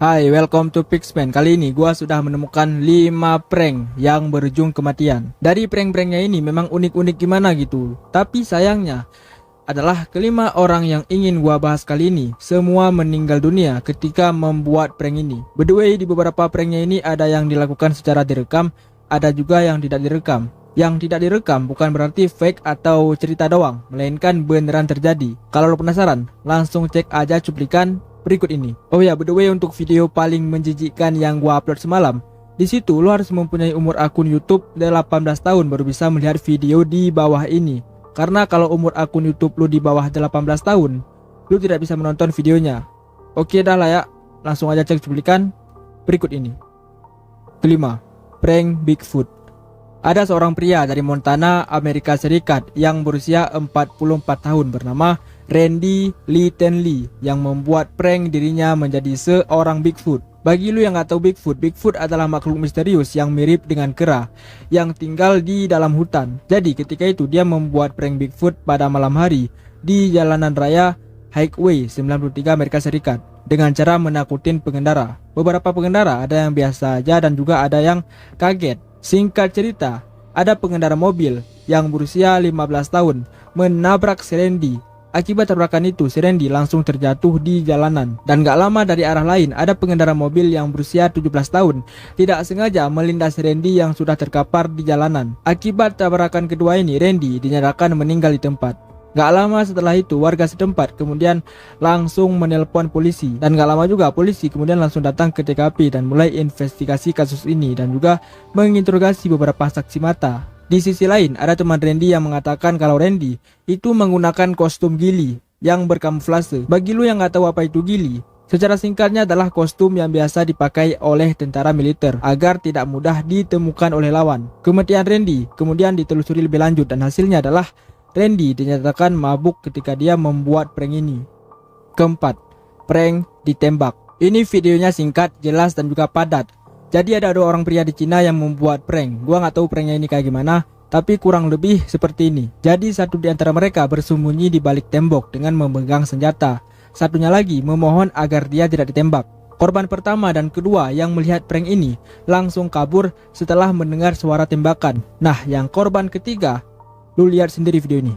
Hai, welcome to Pixman. Kali ini gua sudah menemukan 5 prank yang berujung kematian. Dari prank-pranknya ini memang unik-unik gimana gitu. Tapi sayangnya adalah kelima orang yang ingin gua bahas kali ini semua meninggal dunia ketika membuat prank ini. By the way, di beberapa pranknya ini ada yang dilakukan secara direkam, ada juga yang tidak direkam. Yang tidak direkam bukan berarti fake atau cerita doang, melainkan beneran terjadi. Kalau lo penasaran, langsung cek aja cuplikan berikut ini. Oh ya, by the way, untuk video paling menjijikkan yang gua upload semalam, di situ lo harus mempunyai umur akun YouTube 18 tahun baru bisa melihat video di bawah ini. Karena kalau umur akun YouTube lo di bawah 18 tahun, lo tidak bisa menonton videonya. Oke dah lah ya, langsung aja cek cuplikan berikut ini. Kelima, prank Bigfoot. Ada seorang pria dari Montana, Amerika Serikat yang berusia 44 tahun bernama Randy Lee yang membuat prank dirinya menjadi seorang Bigfoot. Bagi lu yang gak tahu Bigfoot adalah makhluk misterius yang mirip dengan kera yang tinggal di dalam hutan. Jadi ketika itu dia membuat prank Bigfoot pada malam hari di jalanan raya Highway 93 Amerika Serikat dengan cara menakutin pengendara. Beberapa pengendara ada yang biasa aja dan juga ada yang kaget. Singkat cerita, ada pengendara mobil yang berusia 15 tahun menabrak si Randy. Akibat tabrakan itu, si Randy langsung terjatuh di jalanan. Dan gak lama dari arah lain, ada pengendara mobil yang berusia 17 tahun tidak sengaja melindas Randy yang sudah terkapar di jalanan. Akibat tabrakan kedua ini, Randy dinyatakan meninggal di tempat. Gak lama setelah itu, warga setempat kemudian langsung menelpon polisi. Dan gak lama juga polisi kemudian langsung datang ke TKP dan mulai investigasi kasus ini dan juga menginterogasi beberapa saksi mata. Di sisi lain, ada teman Randy yang mengatakan kalau Randy itu menggunakan kostum gili yang berkamuflase. Bagi lu yang gak tahu apa itu gili, secara singkatnya adalah kostum yang biasa dipakai oleh tentara militer agar tidak mudah ditemukan oleh lawan. Kematian Randy kemudian ditelusuri lebih lanjut dan hasilnya adalah Randy dinyatakan mabuk ketika dia membuat prank ini. Keempat, prank ditembak. Ini videonya singkat, jelas dan juga padat. Jadi ada 2 orang pria di Cina yang membuat prank. Gua nggak tahu pranknya ini kayak gimana, tapi kurang lebih seperti ini. Jadi satu di antara mereka bersembunyi di balik tembok dengan memegang senjata. Satunya lagi memohon agar dia tidak ditembak. Korban pertama dan kedua yang melihat prank ini langsung kabur setelah mendengar suara tembakan. Nah, yang korban ketiga, lu lihat sendiri video ini.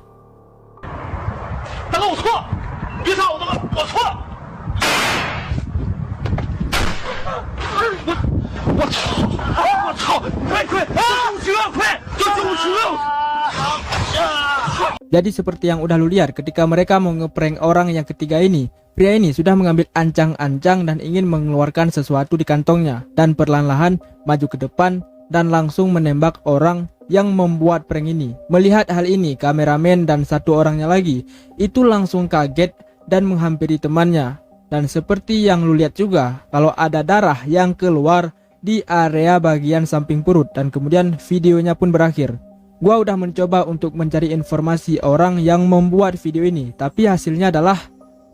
Jadi seperti yang udah lu lihat ketika mereka mau ngeprank orang yang ketiga ini, pria ini sudah mengambil ancang-ancang dan ingin mengeluarkan sesuatu di kantongnya dan perlahan-lahan maju ke depan dan langsung menembak orang yang membuat prank ini. Melihat hal ini, kameramen dan satu orangnya lagi itu langsung kaget dan menghampiri temannya. Dan seperti yang lu lihat juga, kalau ada darah yang keluar di area bagian samping perut dan kemudian videonya pun berakhir. Gua udah mencoba untuk mencari informasi orang yang membuat video ini, tapi hasilnya adalah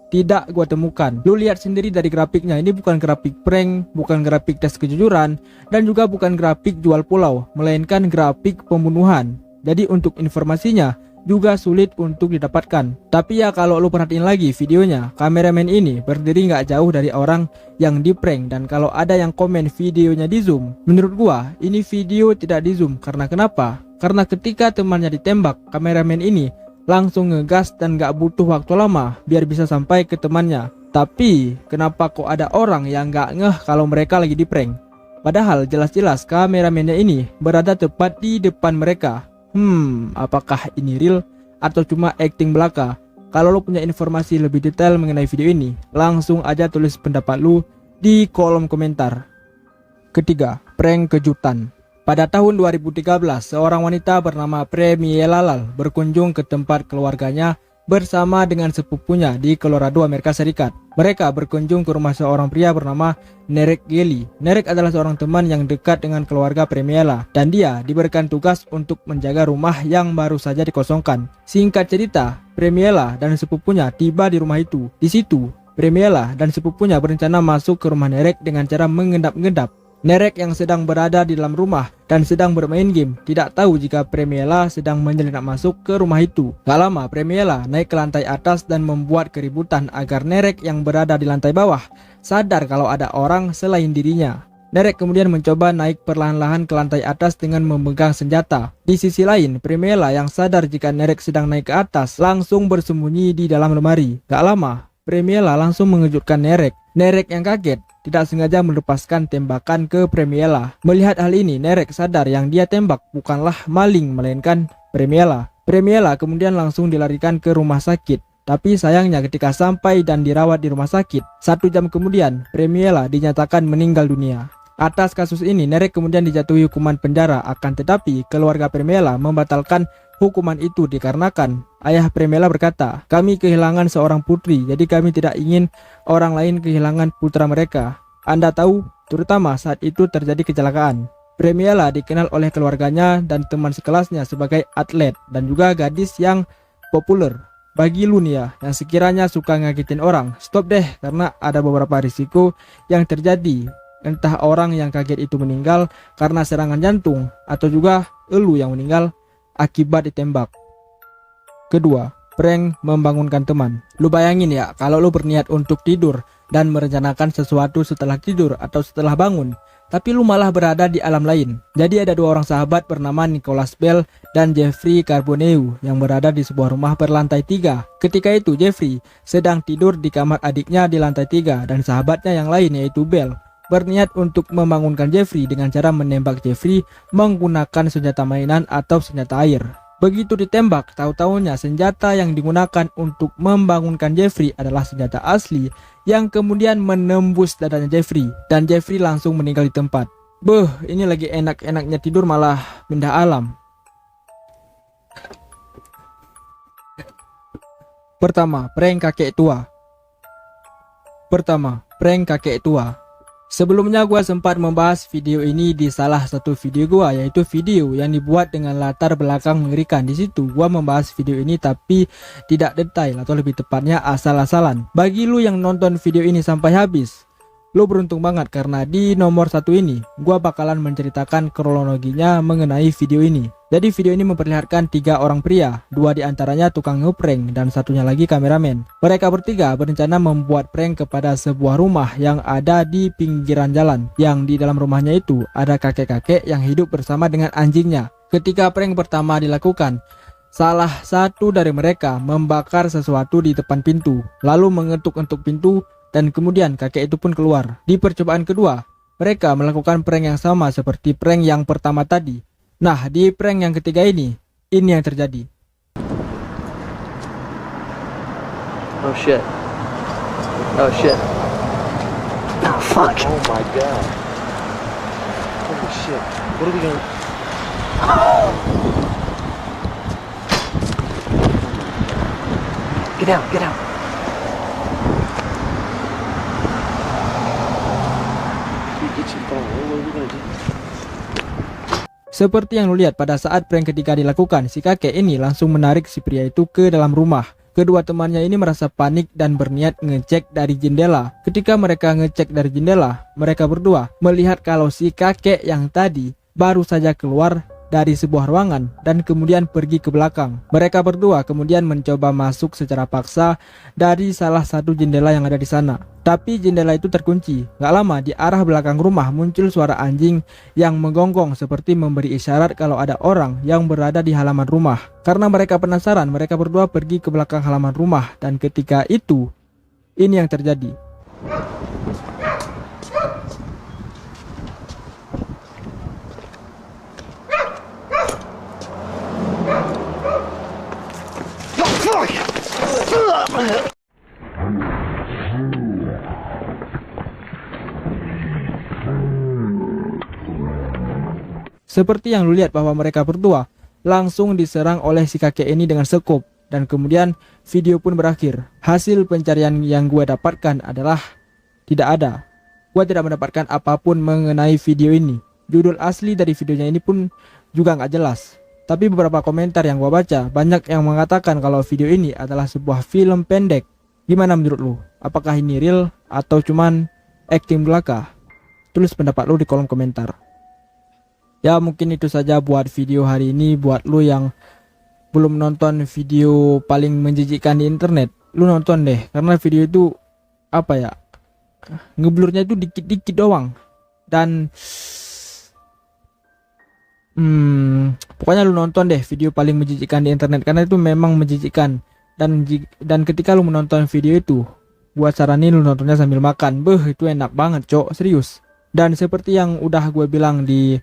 tidak gua temukan. Lu lihat sendiri dari grafiknya, ini bukan grafik prank, bukan grafik tes kejujuran, dan juga bukan grafik jual pulau, melainkan grafik pembunuhan. Jadi untuk informasinya juga sulit untuk didapatkan. Tapi ya kalau lu perhatiin lagi videonya, kameramen ini berdiri nggak jauh dari orang yang di prank. Dan kalau ada yang komen videonya di zoom, menurut gua ini video tidak di zoom. Karena kenapa? Karena ketika temannya ditembak, kameramen ini langsung ngegas dan gak butuh waktu lama biar bisa sampai ke temannya. Tapi kenapa kok ada orang yang gak ngeh kalau mereka lagi di prank? Padahal jelas-jelas kameramennya ini berada tepat di depan mereka. Apakah ini real atau cuma acting belaka? Kalau lo punya informasi lebih detail mengenai video ini, langsung aja tulis pendapat lu di kolom komentar. Ketiga, prank kejutan. Pada tahun 2013, seorang wanita bernama Premiela Lal berkunjung ke tempat keluarganya bersama dengan sepupunya di Colorado, Amerika Serikat. Mereka berkunjung ke rumah seorang pria bernama Nerek Geli. Nerek adalah seorang teman yang dekat dengan keluarga Premiela dan dia diberikan tugas untuk menjaga rumah yang baru saja dikosongkan. Singkat cerita, Premiela dan sepupunya tiba di rumah itu. Di situ, Premiela dan sepupunya berencana masuk ke rumah Nerek dengan cara mengendap-endap. Nerek yang sedang berada di dalam rumah dan sedang bermain game tidak tahu jika Premiela sedang menyelinap masuk ke rumah itu. Gak lama Premiela naik ke lantai atas dan membuat keributan agar Nerek yang berada di lantai bawah sadar kalau ada orang selain dirinya. Nerek kemudian mencoba naik perlahan-lahan ke lantai atas dengan memegang senjata. Di sisi lain, Premiela yang sadar jika Nerek sedang naik ke atas langsung bersembunyi di dalam lemari. Gak lama, Premiela langsung mengejutkan Nerek. Nerek yang kaget tidak sengaja melepaskan tembakan ke Premiela. Melihat hal ini, Nerek sadar yang dia tembak bukanlah maling melainkan Premiela. Premiela kemudian langsung dilarikan ke rumah sakit. Tapi sayangnya ketika sampai dan dirawat di rumah sakit, 1 jam kemudian Premiela dinyatakan meninggal dunia. Atas kasus ini, Nerek kemudian dijatuhi hukuman penjara, akan tetapi keluarga Premiela membatalkan hukuman itu dikarenakan ayah Premiela berkata, "Kami kehilangan seorang putri, jadi kami tidak ingin orang lain kehilangan putra mereka. Anda tahu, terutama saat itu terjadi kecelakaan." Premiela dikenal oleh keluarganya dan teman sekelasnya sebagai atlet dan juga gadis yang populer. Bagi lu nih ya, yang sekiranya suka ngagetin orang, stop deh karena ada beberapa risiko yang terjadi. Entah orang yang kaget itu meninggal karena serangan jantung atau juga elu yang meninggal akibat ditembak. Kedua, prank membangunkan teman. Lu bayangin ya, kalau lu berniat untuk tidur dan merencanakan sesuatu setelah tidur atau setelah bangun, tapi lu malah berada di alam lain. Jadi ada 2 orang sahabat bernama Nicholas Bell dan Jeffrey Carbonell yang berada di sebuah rumah berlantai 3. Ketika itu Jeffrey sedang tidur di kamar adiknya di lantai 3 dan sahabatnya yang lain yaitu Bell berniat untuk membangunkan Jeffrey dengan cara menembak Jeffrey menggunakan senjata mainan atau senjata air. Begitu ditembak, tahu-taunya senjata yang digunakan untuk membangunkan Jeffrey adalah senjata asli yang kemudian menembus dadanya Jeffrey dan Jeffrey langsung meninggal di tempat. Beuh, ini lagi enak-enaknya tidur malah pindah alam. Pertama, prank kakek tua. Sebelumnya gue sempat membahas video ini di salah satu video gue, yaitu video yang dibuat dengan latar belakang mengerikan. Di situ gue membahas video ini tapi tidak detail atau lebih tepatnya asal-asalan. Bagi lu yang nonton video ini sampai habis, lu beruntung banget karena di nomor 1 ini gue bakalan menceritakan kronologinya mengenai video ini. Jadi video ini memperlihatkan 3 orang pria, 2 diantaranya tukang ngeprank dan satunya lagi kameramen. Mereka bertiga berencana membuat prank kepada sebuah rumah yang ada di pinggiran jalan. Yang di dalam rumahnya itu ada kakek-kakek yang hidup bersama dengan anjingnya. Ketika prank pertama dilakukan, salah satu dari mereka membakar sesuatu di depan pintu, lalu mengetuk-entuk pintu dan kemudian kakek itu pun keluar. Di percobaan kedua, mereka melakukan prank yang sama seperti prank yang pertama tadi. Nah, di prank yang ketiga ini yang terjadi. Oh shit. Oh shit. Oh fuck. Oh my god. Holy shit. What are we gonna... Get out, get out. We get your phone. What are we gonna do? Seperti yang lu lihat pada saat prank ketiga dilakukan, si kakek ini langsung menarik si pria itu ke dalam rumah. Kedua temannya ini merasa panik dan berniat ngecek dari jendela. Ketika mereka ngecek dari jendela, mereka berdua melihat kalau si kakek yang tadi baru saja keluar dari sebuah ruangan dan kemudian pergi ke belakang. Mereka berdua kemudian mencoba masuk secara paksa dari salah satu jendela yang ada di sana. Tapi jendela itu terkunci. Gak lama di arah belakang rumah muncul suara anjing yang menggonggong seperti memberi isyarat kalau ada orang yang berada di halaman rumah. Karena mereka penasaran, mereka berdua pergi ke belakang halaman rumah dan ketika itu ini yang terjadi. Seperti yang lu lihat bahwa mereka berdua langsung diserang oleh si kakek ini dengan sekop dan kemudian video pun berakhir. Hasil pencarian yang gue dapatkan adalah tidak ada. Gue tidak mendapatkan apapun mengenai video ini. Judul asli dari videonya ini pun juga nggak jelas. Tapi beberapa komentar yang gue baca banyak yang mengatakan kalau video ini adalah sebuah film pendek. Gimana menurut lu? Apakah ini real atau cuman acting belaka? Tulis pendapat lu di kolom komentar. Ya mungkin itu saja buat video hari ini. Buat lu yang belum nonton video paling menjijikkan di internet, lu nonton deh karena video itu apa ya, ngeblurnya itu dikit-dikit doang. Dan pokoknya lu nonton deh video paling menjijikkan di internet, karena itu memang menjijikkan. Dan ketika lu menonton video itu, gua saranin lu nontonnya sambil makan. Itu enak banget, cok, serius. Dan seperti yang udah gue bilang di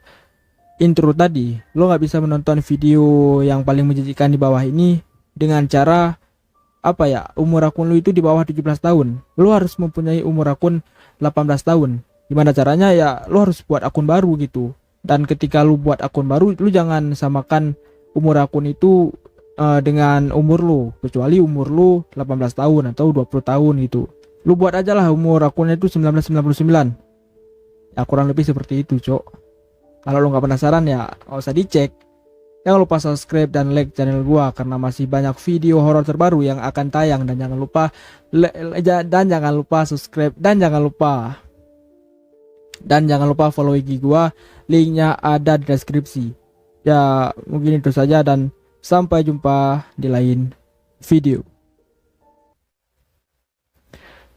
intro tadi, lo nggak bisa menonton video yang paling menjijikkan di bawah ini dengan cara umur akun lu itu di bawah 17 tahun. Lo harus mempunyai umur akun 18 tahun. Gimana caranya? Ya lo harus buat akun baru gitu. Dan ketika lu buat akun baru, lu jangan samakan umur akun itu dengan umur lu, kecuali umur lu 18 tahun atau 20 tahun gitu. Lu buat aja lah umur akunnya itu 1999. Ya kurang lebih seperti itu, cok. Kalau lu nggak penasaran ya nggak usah dicek. Jangan lupa subscribe dan like channel gua, karena masih banyak video horor terbaru yang akan tayang. Dan jangan lupa subscribe, dan jangan lupa follow IG gua, linknya ada di deskripsi. Ya mungkin itu saja, dan sampai jumpa di lain video.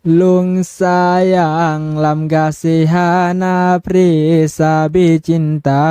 Lung sayang lam gasihana presa bicinta.